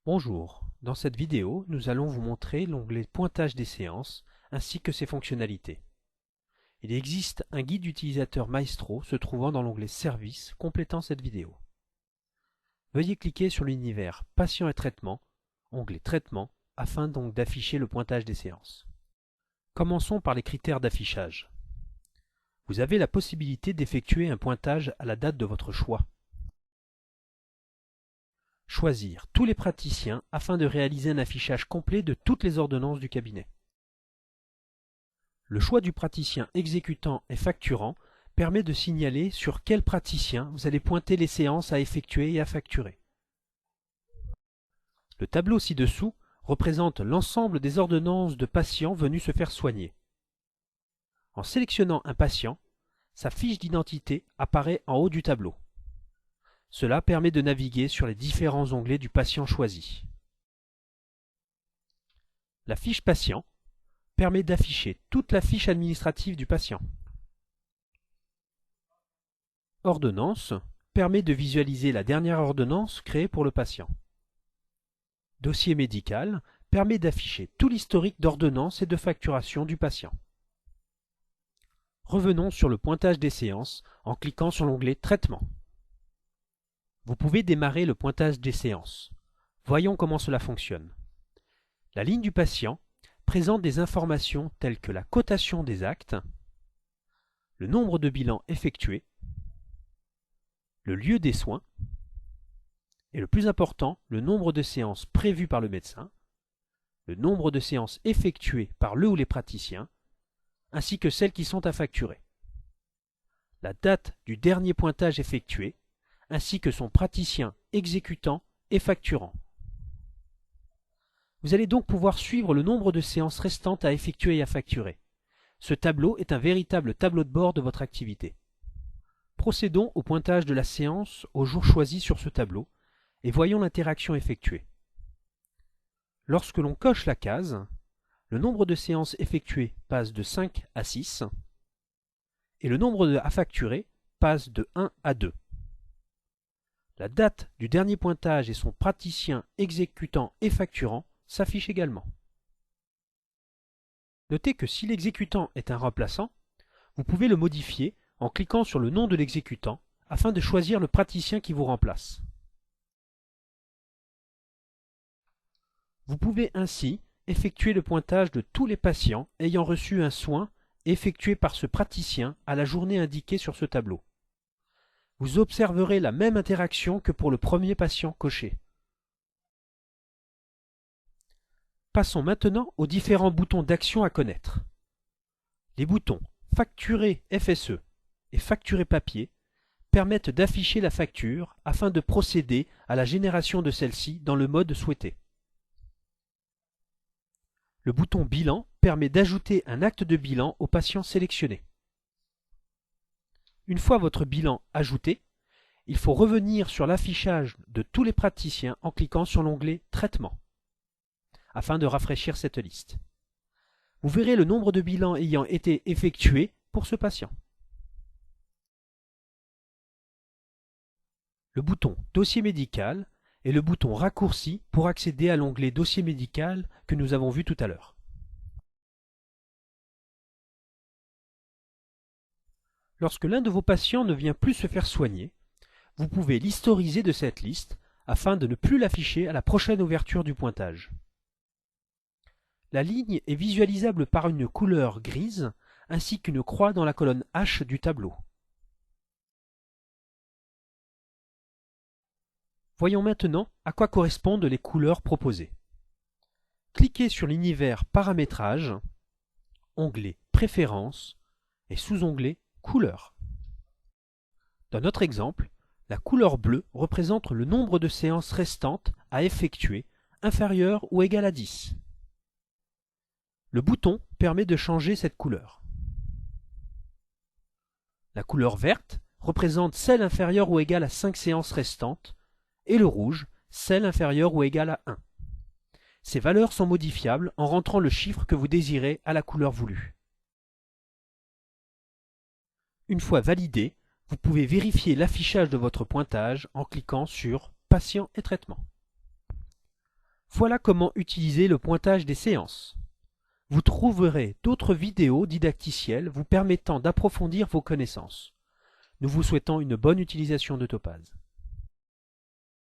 Bonjour, dans cette vidéo, nous allons vous montrer l'onglet Pointage des séances ainsi que ses fonctionnalités. Il existe un guide utilisateur Maestro se trouvant dans l'onglet Services complétant cette vidéo. Veuillez cliquer sur l'univers Patient et traitement, onglet Traitement, afin donc d'afficher le pointage des séances. Commençons par les critères d'affichage. Vous avez la possibilité d'effectuer un pointage à la date de votre choix. Choisir tous les praticiens afin de réaliser un affichage complet de toutes les ordonnances du cabinet. Le choix du praticien exécutant et facturant permet de signaler sur quel praticien vous allez pointer les séances à effectuer et à facturer. Le tableau ci-dessous représente l'ensemble des ordonnances de patients venus se faire soigner. En sélectionnant un patient, sa fiche d'identité apparaît en haut du tableau. Cela permet de naviguer sur les différents onglets du patient choisi. La fiche patient permet d'afficher toute la fiche administrative du patient. Ordonnance permet de visualiser la dernière ordonnance créée pour le patient. Dossier médical permet d'afficher tout l'historique d'ordonnance et de facturation du patient. Revenons sur le pointage des séances en cliquant sur l'onglet Traitement. Vous pouvez démarrer le pointage des séances. Voyons comment cela fonctionne. La ligne du patient présente des informations telles que la cotation des actes, le nombre de bilans effectués, le lieu des soins, et le plus important, le nombre de séances prévues par le médecin, le nombre de séances effectuées par le ou les praticiens, ainsi que celles qui sont à facturer. La date du dernier pointage effectué, ainsi que son praticien exécutant et facturant. Vous allez donc pouvoir suivre le nombre de séances restantes à effectuer et à facturer. Ce tableau est un véritable tableau de bord de votre activité. Procédons au pointage de la séance au jour choisi sur ce tableau et voyons l'interaction effectuée. Lorsque l'on coche la case, le nombre de séances effectuées passe de 5 à 6 et le nombre à facturer passe de 1 à 2. La date du dernier pointage et son praticien exécutant et facturant s'affichent également. Notez que si l'exécutant est un remplaçant, vous pouvez le modifier en cliquant sur le nom de l'exécutant afin de choisir le praticien qui vous remplace. Vous pouvez ainsi effectuer le pointage de tous les patients ayant reçu un soin effectué par ce praticien à la journée indiquée sur ce tableau. Vous observerez la même interaction que pour le premier patient coché. Passons maintenant aux différents boutons d'action à connaître. Les boutons Facturer FSE et Facturer papier permettent d'afficher la facture afin de procéder à la génération de celle-ci dans le mode souhaité. Le bouton Bilan permet d'ajouter un acte de bilan au patient sélectionné. Une fois votre bilan ajouté, il faut revenir sur l'affichage de tous les praticiens en cliquant sur l'onglet Traitement, afin de rafraîchir cette liste. Vous verrez le nombre de bilans ayant été effectués pour ce patient. Le bouton Dossier médical et le bouton Raccourci pour accéder à l'onglet Dossier médical que nous avons vu tout à l'heure. Lorsque l'un de vos patients ne vient plus se faire soigner, vous pouvez l'historiser de cette liste afin de ne plus l'afficher à la prochaine ouverture du pointage. La ligne est visualisable par une couleur grise ainsi qu'une croix dans la colonne H du tableau. Voyons maintenant à quoi correspondent les couleurs proposées. Cliquez sur l'univers Paramétrage, onglet Préférences et sous-onglet Couleurs. Dans notre exemple, la couleur bleue représente le nombre de séances restantes à effectuer, inférieur ou égal à 10. Le bouton permet de changer cette couleur. La couleur verte représente celle inférieure ou égale à 5 séances restantes, et le rouge, celle inférieure ou égale à 1. Ces valeurs sont modifiables en rentrant le chiffre que vous désirez à la couleur voulue. Une fois validé, vous pouvez vérifier l'affichage de votre pointage en cliquant sur Patient et traitement. Voilà comment utiliser le pointage des séances. Vous trouverez d'autres vidéos didacticielles vous permettant d'approfondir vos connaissances. Nous vous souhaitons une bonne utilisation de Topaz.